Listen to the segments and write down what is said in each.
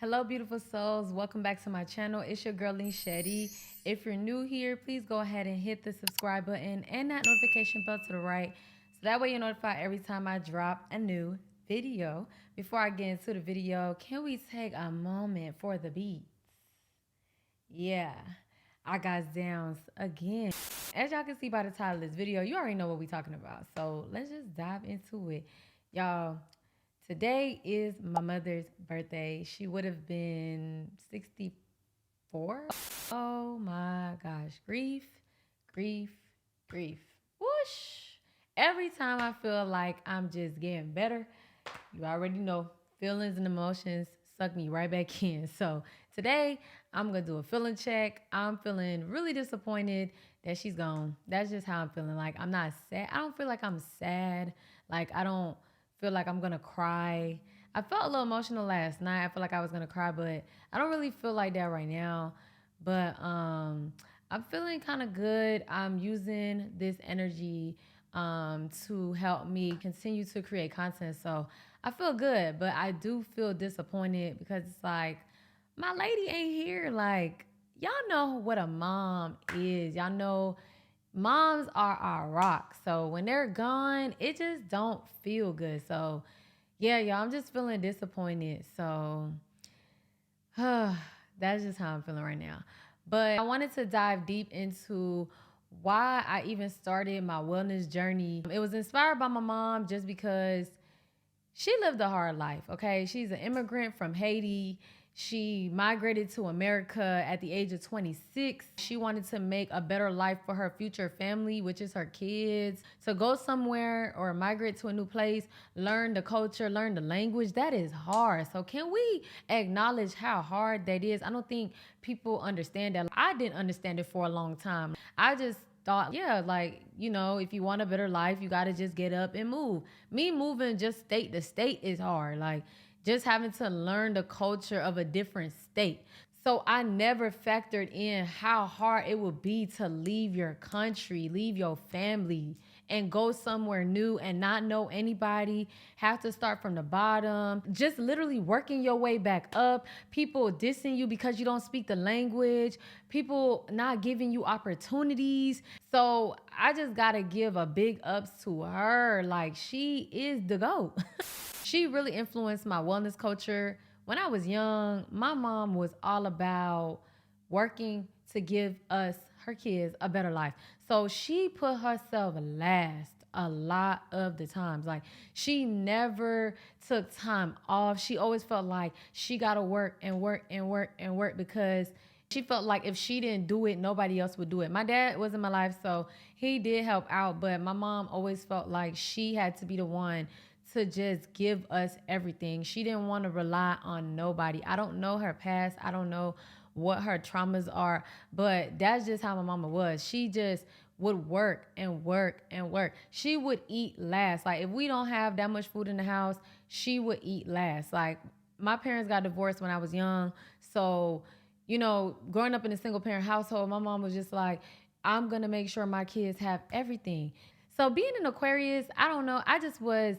Hello, beautiful souls. Welcome back to my channel. It's your girl, Shetty. If you're new here, please go ahead and hit the subscribe button and that notification bell to the right. So that way you're notified every time I drop a new video. Before I get into the video, can we take a moment for the beats? Yeah, I got downs again. As y'all can see by the title of this video, you already know what we're talking about. So let's just dive into it. Y'all, today is my mother's birthday. She would have been 64. Oh my gosh. Grief, grief, grief. Whoosh. Every time I feel like I'm just getting better, you already know feelings and emotions suck me right back in. So today I'm going to do a feeling check. I'm feeling really disappointed that she's gone. That's just how I'm feeling. Like, I'm not sad. I don't feel like I'm sad. Like, I don't feel like I'm going to cry. I felt a little emotional last night. I feel like I was going to cry, but I don't really feel like that right now. But I'm feeling kind of good. I'm using this energy to help me continue to create content. So I feel good, but I do feel disappointed because it's like, my lady ain't here. Like, y'all know what a mom is. Y'all know moms are our rock. So when they're gone, it just don't feel good. So yeah, y'all, I'm just feeling disappointed. So that's just how I'm feeling right now. But I wanted to dive deep into why I even started my wellness journey. It was inspired by my mom just because she lived a hard life, okay? She's an immigrant from Haiti. She migrated to America at the age of 26. She wanted to make a better life for her future family, which is her kids. To go somewhere or migrate to a new place, learn the culture, learn the language, that is hard. So can we acknowledge how hard that is? I don't think people understand that. I didn't understand it for a long time. I just thought, yeah, like, you know, if you want a better life, you got to just get up and move. Me moving just state to state is hard. Like, just having to learn the culture of a different state. So I never factored in how hard it would be to leave your country, leave your family, and go somewhere new and not know anybody, have to start from the bottom, just literally working your way back up, people dissing you because you don't speak the language, people not giving you opportunities. So I just gotta give a big ups to her. Like, she is the GOAT. She really influenced my wellness culture. When I was young, my mom was all about working to give us, her kids, a better life. So she put herself last a lot of the times. Like, she never took time off. She always felt like she got to work and work and work and work because she felt like if she didn't do it, nobody else would do it. My dad was in my life, so he did help out, but my mom always felt like she had to be the one to just give us everything. She didn't want to rely on nobody. I don't know her past. I don't know what her traumas are, but that's just how my mama was. She just would work and work and work. She would eat last. Like, if we don't have that much food in the house, she would eat last. Like, my parents got divorced when I was young. So, you know, growing up in a single parent household, my mom was just like, I'm going to make sure my kids have everything. So being an Aquarius, I don't know. I just was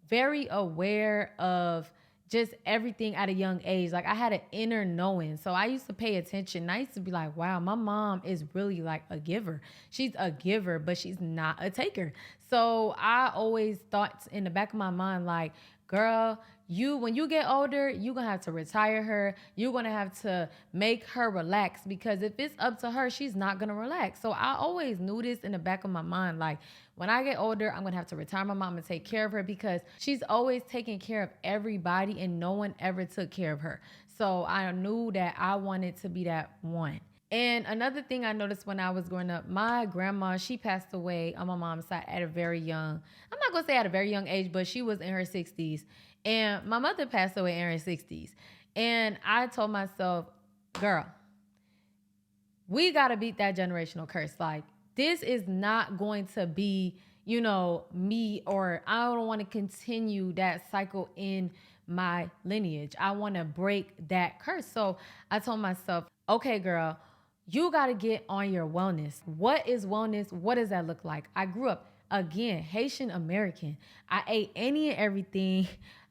very aware of just everything at a young age. Like, I had an inner knowing. So I used to pay attention. I used to be like, wow, my mom is really like a giver. She's a giver, but she's not a taker. So I always thought in the back of my mind, like, girl, when you get older, you're going to have to retire her. You're going to have to make her relax, because if it's up to her, she's not going to relax. So I always knew this in the back of my mind. Like, when I get older, I'm going to have to retire my mom and take care of her, because she's always taking care of everybody and no one ever took care of her. So I knew that I wanted to be that one. And another thing I noticed when I was growing up, my grandma, she passed away on my mom's side at a very young, I'm not going to say at a very young age, but she was in her 60s. And my mother passed away in her 60s. And I told myself, girl, we got to beat that generational curse. Like, this is not going to be, you know, me, or I don't want to continue that cycle in my lineage. I want to break that curse. So I told myself, okay, girl, you got to get on your wellness. What is wellness? What does that look like? I grew up, again, Haitian American. I ate any and everything.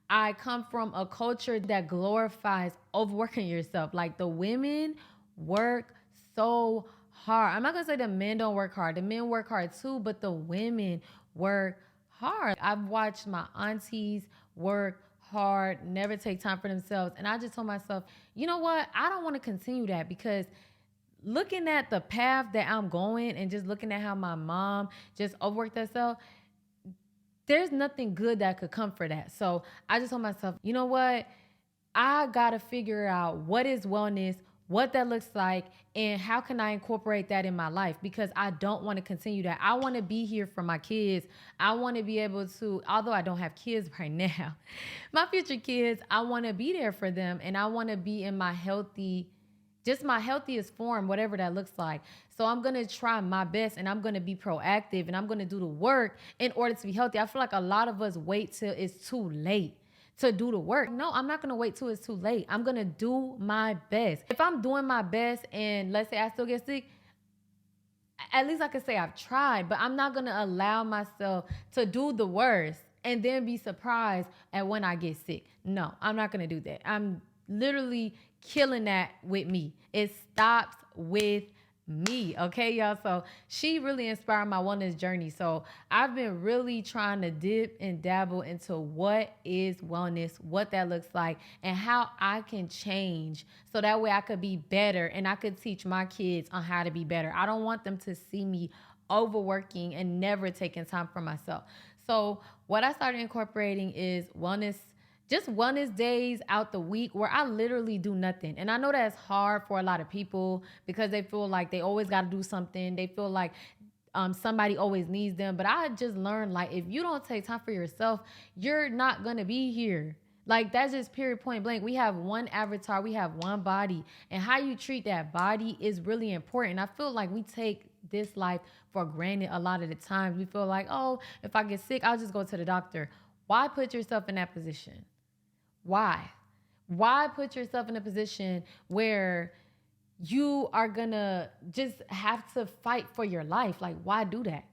I come from a culture that glorifies overworking yourself. Like the women work so hard. I'm not gonna say the men don't work hard. The men work hard too, but the women work hard. I've watched my aunties work hard, never take time for themselves. And I just told myself, you know what? I don't want to continue that because looking at the path that I'm going and just looking at how my mom just overworked herself, there's nothing good that could come for that. So I just told myself, you know what? I got to figure out what is wellness, what that looks like, and how can I incorporate that in my life, because I don't want to continue that. I want to be here for my kids. I want to be able to, although I don't have kids right now, my future kids, I want to be there for them, and I want to be in my healthiest form, whatever that looks like. So I'm going to try my best, and I'm going to be proactive, and I'm going to do the work in order to be healthy. I feel like a lot of us wait till it's too late to do the work. No, I'm not going to wait till it's too late. I'm going to do my best. If I'm doing my best and let's say I still get sick, at least I can say I've tried, but I'm not going to allow myself to do the worst and then be surprised at when I get sick. No, I'm not going to do that. I'm literally killing that with me. It stops with me. Okay, y'all. So she really inspired my wellness journey. So I've been really trying to dip and dabble into what is wellness, what that looks like, and how I can change so that way I could be better and I could teach my kids on how to be better. I don't want them to see me overworking and never taking time for myself. So what I started incorporating is just wellness days out the week where I literally do nothing. And I know that's hard for a lot of people because they feel like they always got to do something. They feel like somebody always needs them. But I just learned, like, if you don't take time for yourself, you're not going to be here. Like, that's just period, point blank. We have one avatar. We have one body. And how you treat that body is really important. I feel like we take this life for granted a lot of the times. We feel like, oh, if I get sick, I'll just go to the doctor. Why put yourself in that position? Why? Why put yourself in a position where you are gonna just have to fight for your life? Like, why do that?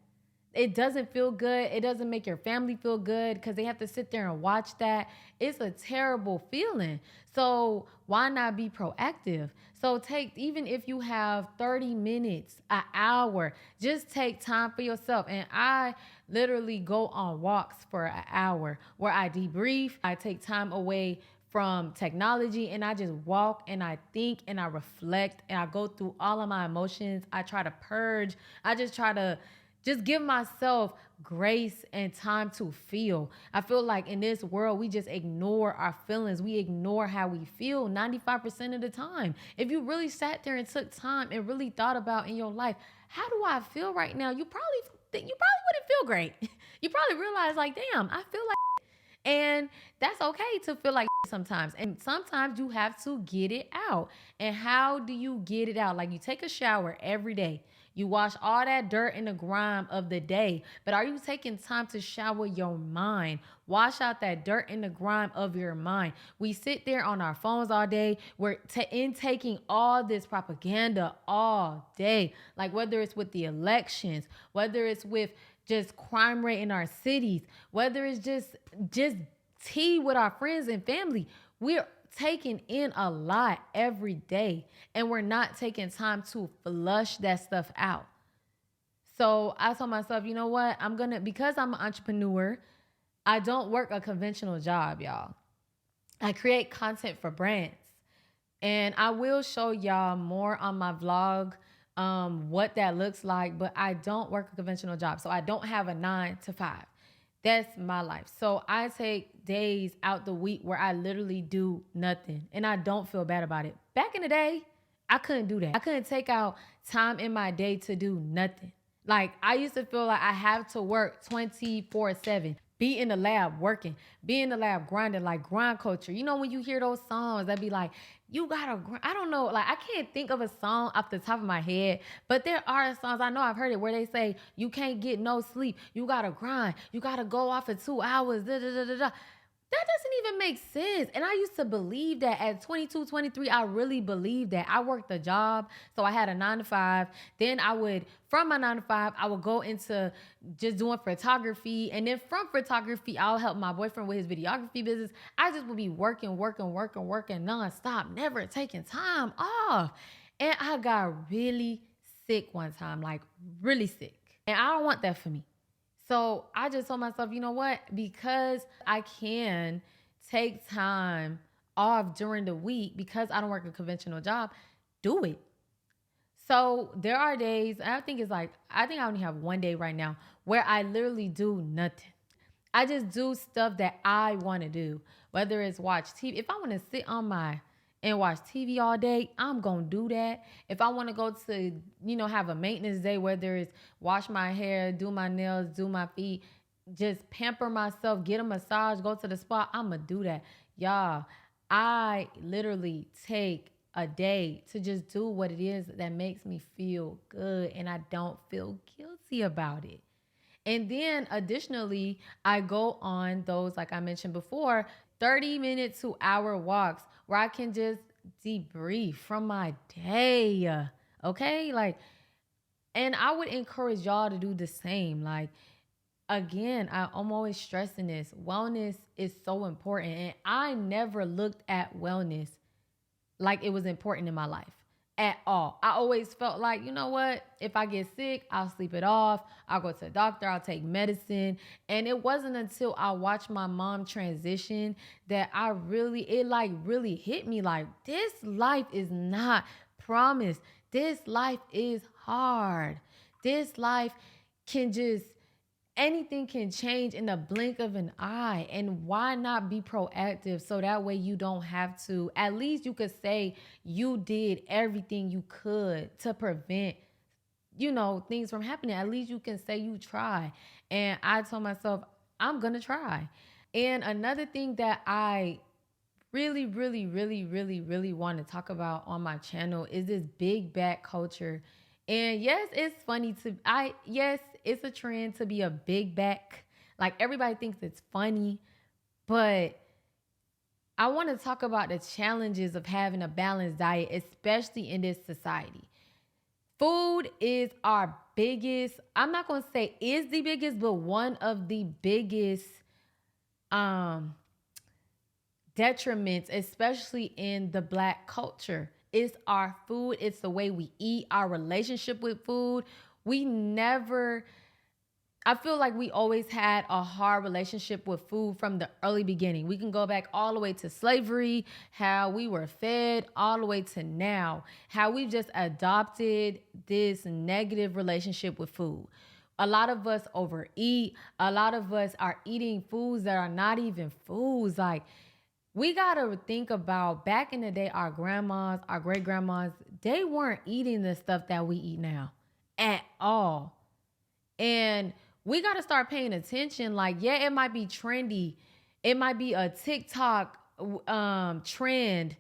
It doesn't feel good. It doesn't make your family feel good because they have to sit there and watch that. It's a terrible feeling. So why not be proactive? So even if you have 30 minutes, an hour, just take time for yourself. And I literally go on walks for an hour where I debrief. I take time away from technology and I just walk and I think and I reflect and I go through all of my emotions. I try to purge. I just try to give myself grace and time to feel. I feel like in this world, we just ignore our feelings. We ignore how we feel 95% of the time. If you really sat there and took time and really thought about in your life, how do I feel right now? You probably wouldn't feel great. You probably realize, like, damn, I feel like. And that's okay to feel like sometimes. And sometimes you have to get it out. And how do you get it out? Like, you take a shower every day. You wash all that dirt and the grime of the day. But are you taking time to shower your mind? Wash out that dirt and the grime of your mind. We sit there on our phones all day. We're intaking all this propaganda all day. Like, whether it's with the elections, whether it's with just crime rate in our cities, whether it's just tea with our friends and family. We're taking in a lot every day and we're not taking time to flush that stuff out. So I told myself, you know what? Because I'm an entrepreneur, I don't work a conventional job, y'all. I create content for brands. And I will show y'all more on my vlog what that looks like, but I don't work a conventional job. So I don't have a 9 to 5. That's my life. So I take days out the week where I literally do nothing and I don't feel bad about it. Back in the day, I couldn't do that. I couldn't take out time in my day to do nothing. Like, I used to feel like I have to work 24/7. Be in the lab working, be in the lab grinding, like grind culture. You know, when you hear those songs that be like, you gotta grind. I don't know, like, I can't think of a song off the top of my head, but there are songs, I know I've heard it, where they say, you can't get no sleep. You gotta grind. You gotta go off for 2 hours. Da, da, da, da, da. That doesn't even make sense. And I used to believe that at 22, 23, I really believed that. I worked a job, so I had a 9 to 5. Then from my 9 to 5, I would go into just doing photography. And then from photography, I'll help my boyfriend with his videography business. I just would be working nonstop, never taking time off. And I got really sick one time, like really sick. And I don't want that for me. So I just told myself, you know what? Because I can take time off during the week because I don't work a conventional job, do it. So there are days, I think I only have one day right now where I literally do nothing. I just do stuff that I want to do, whether it's watch TV. If I want to sit and watch TV all day, I'm going to do that. If I want to go to, have a maintenance day, whether it's wash my hair, do my nails, do my feet, just pamper myself, get a massage, go to the spa, I'm going to do that. Y'all, I literally take a day to just do what it is that makes me feel good, and I don't feel guilty about it. And then additionally, I go on those, like I mentioned before, 30-minute to hour walks where I can just debrief from my day. Okay? And I would encourage y'all to do the same. Again, I'm always stressing this. Wellness is so important. And I never looked at wellness like it was important in my life at all. I always felt like, you know what? If I get sick, I'll sleep it off. I'll go to the doctor. I'll take medicine. And it wasn't until I watched my mom transition that it really hit me like, this life is not promised. This life is hard. This life anything can change in the blink of an eye. And why not be proactive so that way you don't have to, at least you could say you did everything you could to prevent, things from happening. At least you can say you try. And I told myself, I'm going to try. And another thing that I really, really, really, really, really want to talk about on my channel is this big back culture. And yes, it's funny it's a trend to be a big back. Like, everybody thinks it's funny, but I want to talk about the challenges of having a balanced diet, especially in this society. Food is our biggest, I'm not going to say is the biggest, but one of the biggest detriments, especially in the Black culture. It's our food. It's the way we eat, our relationship with food. I feel like we always had a hard relationship with food from the early beginning. We can go back all the way to slavery, how we were fed, all the way to now, how we've just adopted this negative relationship with food. A lot of us overeat. A lot of us are eating foods that are not even foods. Like, we got to think about back in the day, our grandmas, our great grandmas, they weren't eating the stuff that we eat now at all. And we got to start paying attention. Like, yeah, it might be trendy. It might be a TikTok trend,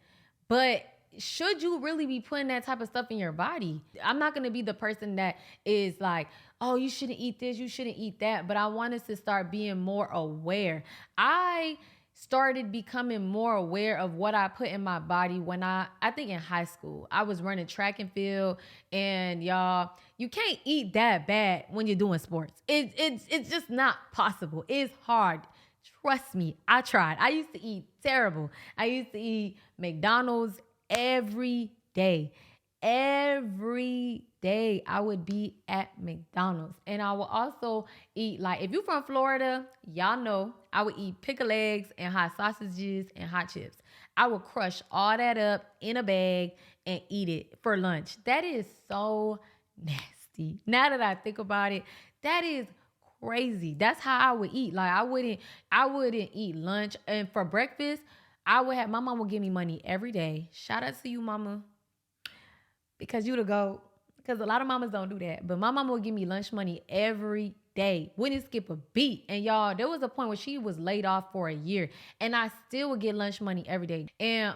but should you really be putting that type of stuff in your body? I'm not going to be the person that is like, oh, you shouldn't eat this, you shouldn't eat that. But I want us to start being more aware. I started becoming more aware of what I put in my body when I think in high school. I was running track and field, and y'all, you can't eat that bad when you're doing sports. It's just not possible. It's hard. Trust me, I tried. I used to eat terrible. I used to eat McDonald's every day. Every day I would be at McDonald's. And I would also eat, like, if you're from Florida, y'all know I would eat pickled eggs and hot sausages and hot chips. I would crush all that up in a bag and eat it for lunch. That is so nasty. Now that I think about it, that is crazy. That's how I would eat. Like, I wouldn't eat lunch. And for breakfast, my mom would give me money every day. Shout out to you, mama. Because you the GOAT. Because a lot of mamas don't do that. But my mama would give me lunch money every day. Wouldn't skip a beat. And y'all, there was a point where she was laid off for a year. And I still would get lunch money every day. And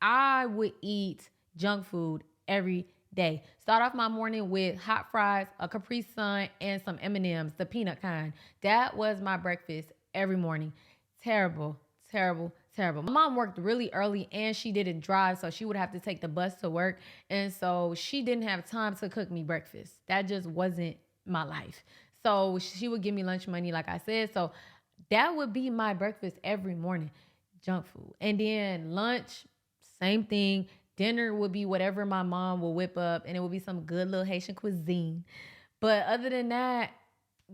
I would eat junk food every day. Start off my morning with hot fries, a Capri Sun, and some M&Ms, the peanut kind. That was my breakfast every morning. Terrible. Terrible, terrible. My mom worked really early and she didn't drive, so she would have to take the bus to work. And so she didn't have time to cook me breakfast. That just wasn't my life. So she would give me lunch money, like I said. So that would be my breakfast every morning, junk food. And then lunch, same thing. Dinner would be whatever my mom will whip up, and it would be some good little Haitian cuisine. But other than that,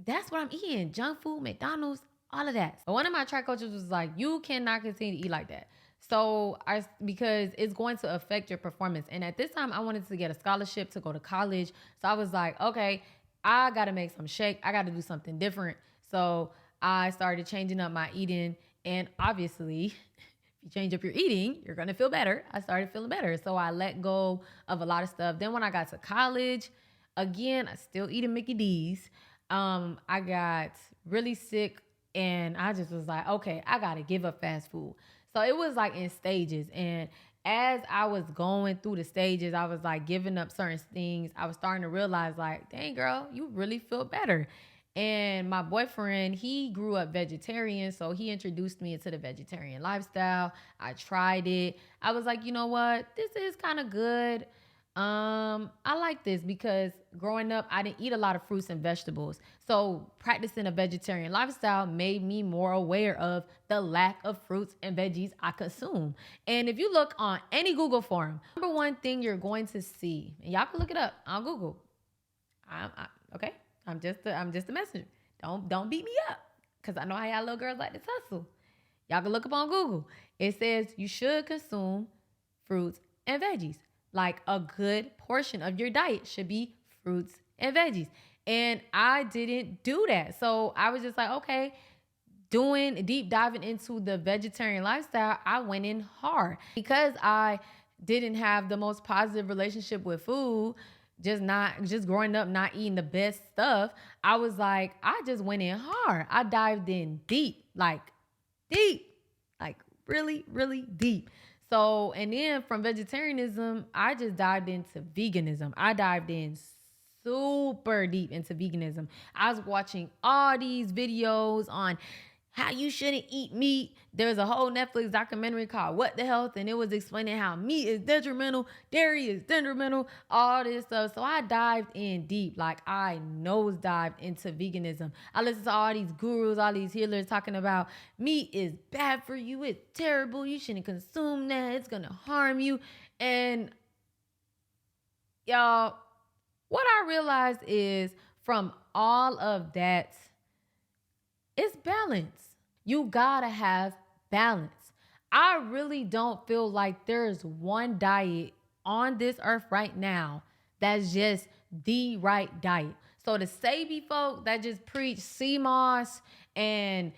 that's what I'm eating. Junk food, McDonald's, all of that. But one of my track coaches was like, you cannot continue to eat like that. So because it's going to affect your performance. And at this time, I wanted to get a scholarship to go to college. So I was like, okay, I got to make some shake. I got to do something different. So I started changing up my eating. And obviously, if you change up your eating, you're going to feel better. I started feeling better. So I let go of a lot of stuff. Then when I got to college, again, I still eating Mickey D's. I got really sick and I just was like, okay, I got to give up fast food. So it was like in stages. And as I was going through the stages, I was like giving up certain things. I was starting to realize like, dang girl, you really feel better. And my boyfriend, he grew up vegetarian. So he introduced me into the vegetarian lifestyle. I tried it. I was like, you know what? This is kind of good. I like this because growing up, I didn't eat a lot of fruits and vegetables. So practicing a vegetarian lifestyle made me more aware of the lack of fruits and veggies I consume. And if you look on any Google form, number one thing you're going to see, and y'all can look it up on Google. Okay, I'm just a messenger. Don't beat me up because I know how y'all little girls like to tussle. Y'all can look up on Google. It says you should consume fruits and veggies. Like a good portion of your diet should be fruits and veggies. And I didn't do that. So I was just like, okay, doing deep diving into the vegetarian lifestyle, I went in hard because I didn't have the most positive relationship with food, just growing up, not eating the best stuff. I was like, I just went in hard. I dived in deep, like really, really deep. So, and then from vegetarianism, I just dived into veganism. I dived in super deep into veganism. I was watching all these videos on how you shouldn't eat meat. There's a whole Netflix documentary called What the Health, and it was explaining how meat is detrimental, dairy is detrimental, all this stuff. So I dived in deep, like I nosedived into veganism. I listened to all these gurus, all these healers talking about meat is bad for you, it's terrible, you shouldn't consume that, it's gonna harm you. And y'all, what I realized is from all of that, it's balance. You gotta have balance. I really don't feel like there's one diet on this earth right now that's just the right diet. So the Savvy folk that just preach sea moss and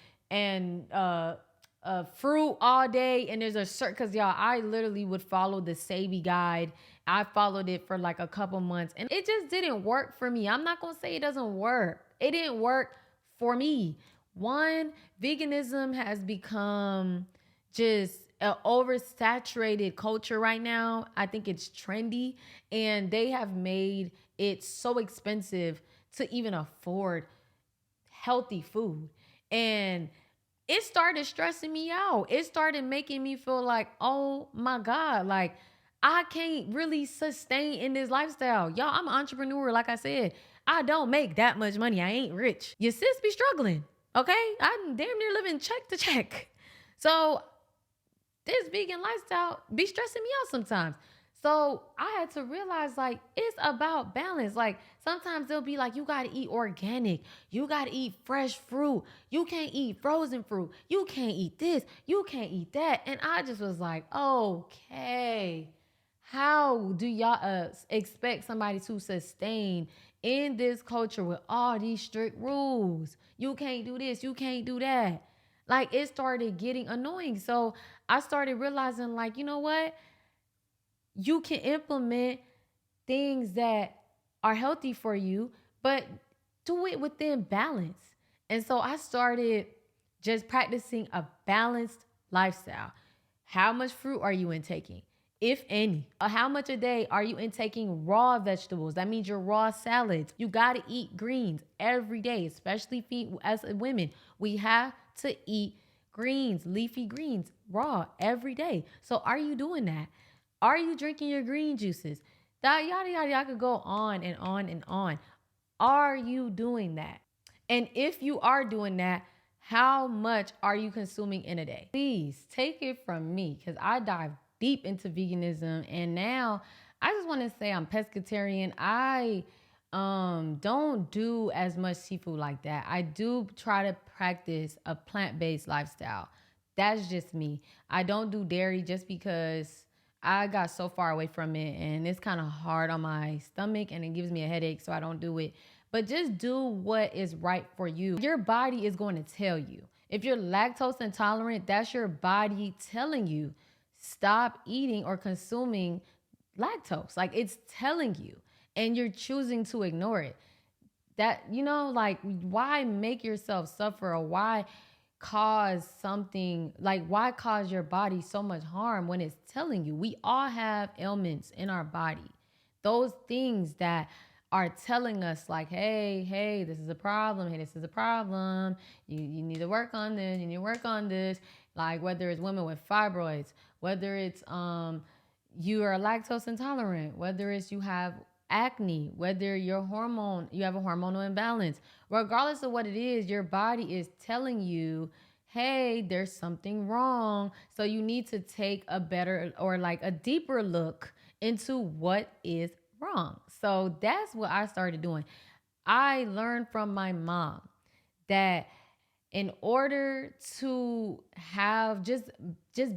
fruit all day, and there's a certain, because y'all, I literally would follow the Savvy guide. I followed it for like a couple months and it just didn't work for me. I'm not gonna say it doesn't work. It didn't work for me. One, veganism has become just an oversaturated culture right now. I think it's trendy and they have made it so expensive to even afford healthy food. And it started stressing me out. It started making me feel like, oh my God, like I can't really sustain in this lifestyle. Y'all, I'm an entrepreneur. Like I said, I don't make that much money. I ain't rich. Your sis be struggling. Okay, I'm damn near living check to check. So this vegan lifestyle be stressing me out sometimes. So I had to realize like it's about balance. Like sometimes they'll be like, you gotta eat organic. You gotta eat fresh fruit. You can't eat frozen fruit. You can't eat this. You can't eat that. And I just was like, okay, how do y'all expect somebody to sustain in this culture with all these strict rules? You can't do this, you can't do that. Like it started getting annoying. So I started realizing like, you know what? You can implement things that are healthy for you, but do it within balance. And so I started just practicing a balanced lifestyle. How much fruit are you intaking? If any. How much a day are you intaking raw vegetables? That means your raw salads. You got to eat greens every day, especially as women. We have to eat greens, leafy greens, raw every day. So are you doing that? Are you drinking your green juices? That yada yada yada, could go on and on and on. Are you doing that? And if you are doing that, how much are you consuming in a day? Please take it from me, because I dive deep into veganism, and now I just want to say I'm pescatarian. I don't do as much seafood like that. I do try to practice a plant-based lifestyle. That's just me. I don't do dairy just because I got so far away from it and it's kind of hard on my stomach and it gives me a headache, so I don't do it. But just do what is right for you. Your body is going to tell you. If you're lactose intolerant, that's your body telling you stop eating or consuming lactose. Like, it's telling you, and you're choosing to ignore it. That, like, why make yourself suffer, or why cause something, like, why cause your body so much harm when it's telling you? We all have ailments in our body. Those things that are telling us, like, hey, this is a problem. Hey, this is a problem. You need to work on this. You need to work on this. Like, whether it's women with fibroids, whether it's you are lactose intolerant, whether it's you have acne, whether you have a hormonal imbalance, regardless of what it is, your body is telling you, hey, there's something wrong. So you need to take a better, or like a deeper look into what is wrong. So that's what I started doing. I learned from my mom that in order to have just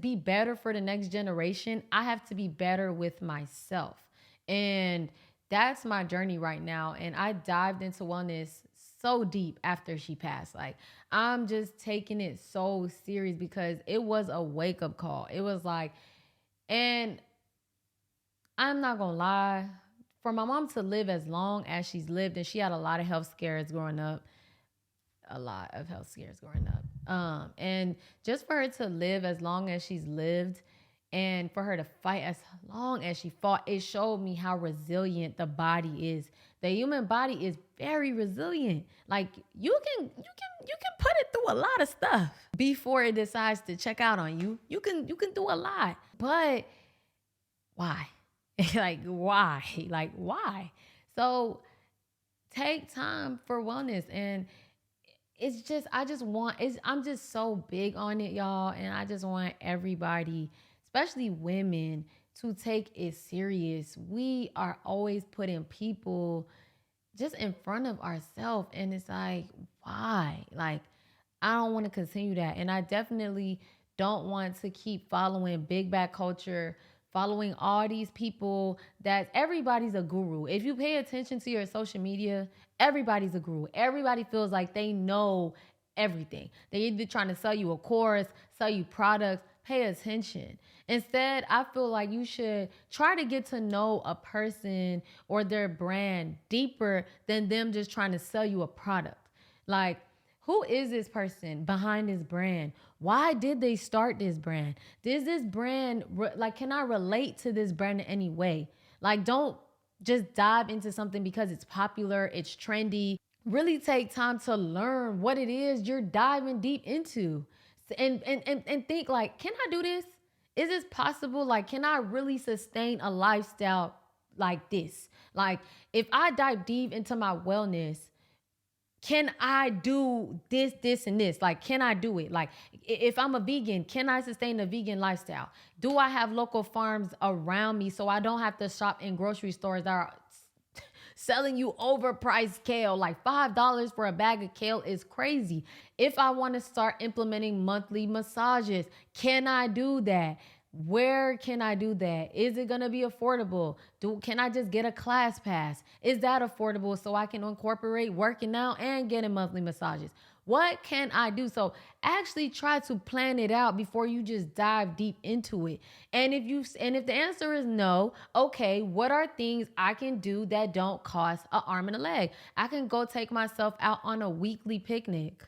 be better for the next generation, I have to be better with myself. And that's my journey right now. And I dived into wellness so deep after she passed. Like, I'm just taking it so serious because it was a wake-up call. It was like, and I'm not gonna lie, for my mom to live as long as she's lived, and she had a lot of health scares growing up, and just for her to live as long as she's lived, and for her to fight as long as she fought, it showed me how resilient the body is. The human body is very resilient. Like, you can put it through a lot of stuff before it decides to check out on you. You can do a lot, but why? Why? So take time for wellness. And I'm just so big on it, y'all. And I just want everybody, especially women, to take it serious. We are always putting people just in front of ourselves. And it's like, why? Like, I don't want to continue that. And I definitely don't want to keep following big bad culture, following all these people that everybody's a guru. If you pay attention to your social media, everybody's a guru. Everybody feels like they know everything. They're either trying to sell you a course, sell you products. Pay attention. Instead, I feel like you should try to get to know a person or their brand deeper than them just trying to sell you a product. Like, who is this person behind this brand? Why did they start this brand? Does this brand, can I relate to this brand in any way? Like, don't just dive into something because it's popular, it's trendy. Really take time to learn what it is you're diving deep into. And think, like, can I do this? Is this possible? Like, can I really sustain a lifestyle like this? Like, if I dive deep into my wellness, can I do this, and this? Like, can I do it? Like, if I'm a vegan, can I sustain a vegan lifestyle? Do I have local farms around me so I don't have to shop in grocery stores that are selling you overpriced kale? Like, $5 for a bag of kale is crazy. If I want to start implementing monthly massages, can I do that? Where can I do that? Is it going to be affordable? Can I just get a class pass? Is that affordable so I can incorporate working out and getting monthly massages? What can I do? So actually try to plan it out before you just dive deep into it. And if the answer is no, okay, what are things I can do that don't cost an arm and a leg? I can go take myself out on a weekly picnic.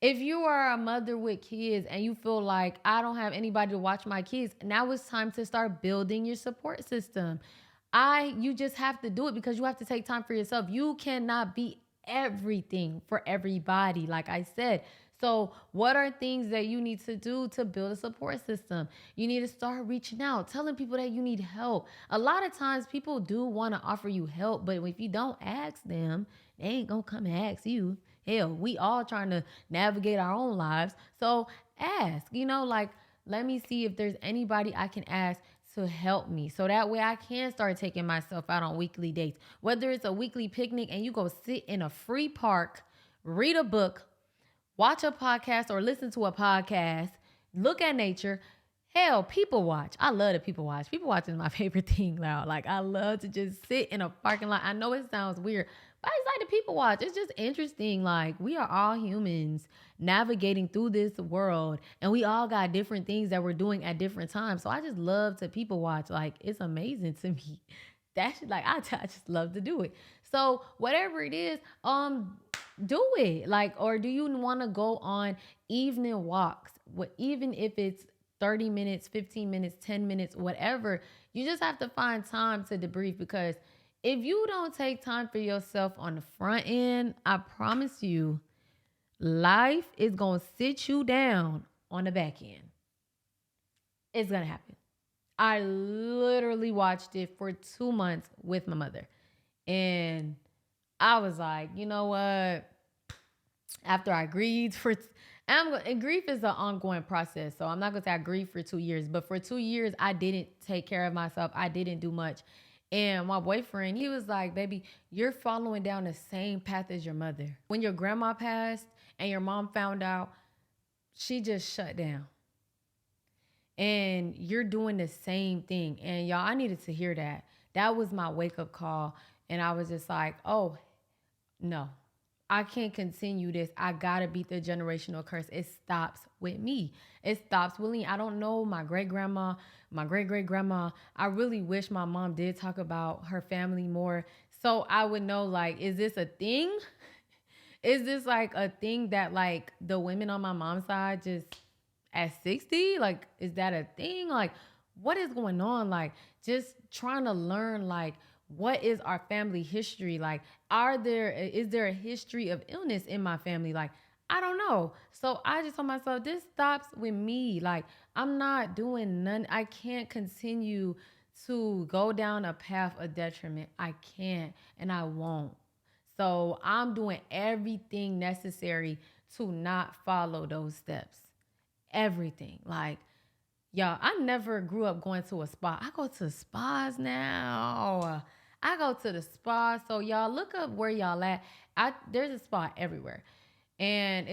If you are a mother with kids and you feel like, I don't have anybody to watch my kids, now it's time to start building your support system. You just have to do it because you have to take time for yourself. You cannot be everything for everybody, like I said. So, what are things that you need to do to build a support system? You need to start reaching out, telling people that you need help. A lot of times, people do want to offer you help, but if you don't ask them, they ain't gonna come and ask you. Hell, we all trying to navigate our own lives. So, ask, like, let me see if there's anybody I can ask to help me. So that way I can start taking myself out on weekly dates. Whether it's a weekly picnic and you go sit in a free park, read a book, watch a podcast or listen to a podcast, look at nature. Hell, people watch. I love to people watch. People watch is my favorite thing now. Like, I love to just sit in a parking lot. I know it sounds weird, but I just like to people watch. It's just interesting. Like, we are all humans navigating through this world, and we all got different things that we're doing at different times. So I just love to people watch. Like, it's amazing to me. That's like, I just love to do it. So whatever it is, do it. Like, or do you want to go on evening walks? Even if it's 30 minutes, 15 minutes, 10 minutes, whatever, you just have to find time to debrief, because if you don't take time for yourself on the front end, I promise you, life is going to sit you down on the back end. It's going to happen. I literally watched it for 2 months with my mother. And I was like, you know what? After I grieved and grief is an ongoing process. So I'm not going to say I grieved for 2 years, but for 2 years, I didn't take care of myself. I didn't do much. And my boyfriend, he was like, baby, you're following down the same path as your mother. When your grandma passed and your mom found out, she just shut down. And you're doing the same thing. And y'all, I needed to hear that. That was my wake-up call. And I was just like, oh, no. I can't continue this. I gotta beat the generational curse. It stops with me. It stops with me. I don't know my great-grandma, my great-great-grandma. I really wish my mom did talk about her family more, so I would know, like, is this a thing? Is this like a thing that like the women on my mom's side just at 60? Like, is that a thing? Like, what is going on? Like, just trying to learn, like, what is our family history? Like, is there a history of illness in my family? Like, I don't know. So I just told myself, this stops with me. Like, I'm not doing none. I can't continue to go down a path of detriment. I can't, and I won't. So I'm doing everything necessary to not follow those steps. Everything. Like, y'all, I never grew up going to a spa. I go to spas now. I go to the spa. So y'all look up where y'all at. There's a spa everywhere. And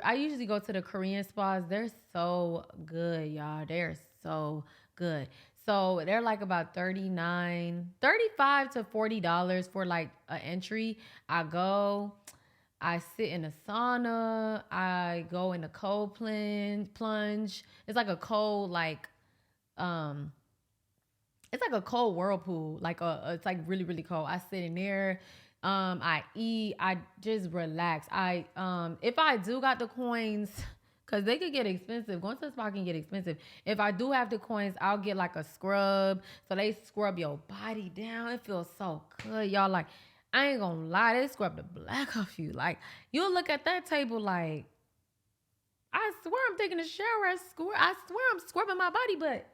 I usually go to the Korean spas. They're so good, y'all. They're so good. So they're like about $35 to $40 for like an entry. I sit in a sauna. I go in a cold plunge. It's like a cold, like, it's like a cold whirlpool. It's like really, really cold. I sit in there. I eat. I just relax. If I do got the coins, because they could get expensive. Going to the spa can get expensive. If I do have the coins, I'll get like a scrub. So they scrub your body down. It feels so good, y'all. Like, I ain't gonna lie, they scrub the black off you. Like, you'll look at that table like, I swear I'm taking a shower. I swear I'm scrubbing my body, but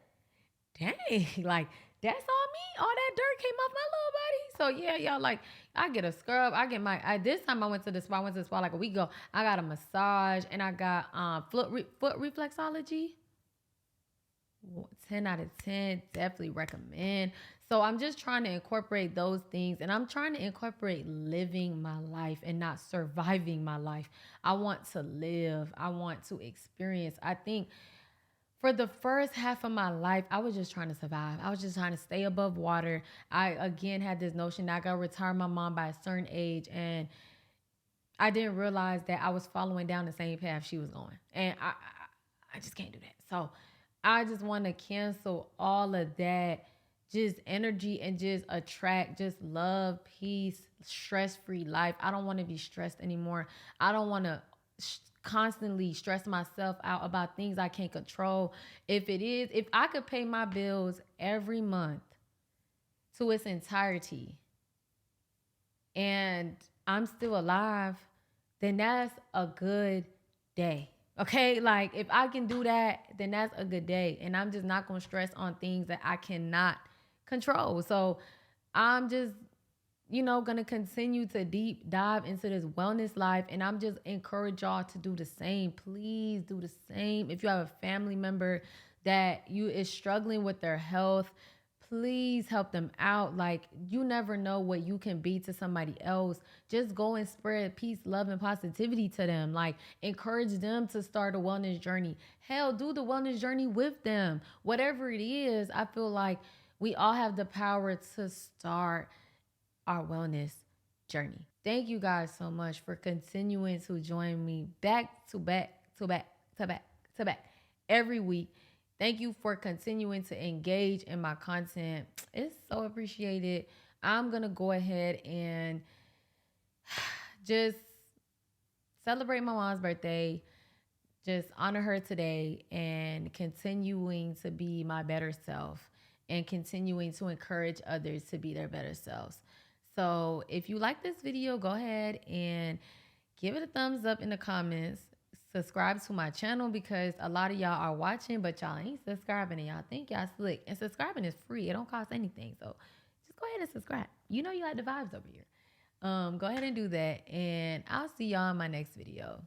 dang, like, that's all me. All that dirt came off my little body. So yeah, y'all, like, I get a scrub. This time I went to the spa like a week ago. I got a massage and I got foot reflexology. 10 out of 10, definitely recommend. So I'm just trying to incorporate those things, and I'm trying to incorporate living my life and not surviving my life. I want to live. I want to experience. I think for the first half of my life, I was just trying to survive. I was just trying to stay above water. I, again, had this notion that I got to retire my mom by a certain age, and I didn't realize that I was following down the same path she was going. And I just can't do that. So I just want to cancel all of that, just energy, and just attract just love, peace, stress-free life. I don't want to be stressed anymore. I don't want to constantly stress myself out about things I can't control. If I could pay my bills every month to its entirety, and I'm still alive, then that's a good day. Okay, like if I can do that, then that's a good day. And I'm just not gonna stress on things that I cannot control. So I'm just, gonna continue to deep dive into this wellness life. And I'm just encourage y'all to do the same. Please do the same. If you have a family member that you is struggling with their health, please help them out. Like, you never know what you can be to somebody else. Just go and spread peace, love, and positivity to them. Like, encourage them to start a wellness journey. Hell, do the wellness journey with them. Whatever it is, I feel like we all have the power to start our wellness journey. Thank you guys so much for continuing to join me back to back to back to back to back every week. Thank you for continuing to engage in my content. It's so appreciated. I'm going to go ahead and just celebrate my mom's birthday, just honor her today, and continuing to be my better self and continuing to encourage others to be their better selves. So if you like this video, go ahead and give it a thumbs up in the comments. Subscribe to my channel because a lot of y'all are watching, but y'all ain't subscribing and y'all think y'all slick. And subscribing is free. It don't cost anything. So just go ahead and subscribe. You know you like the vibes over here. Go ahead and do that. And I'll see y'all in my next video.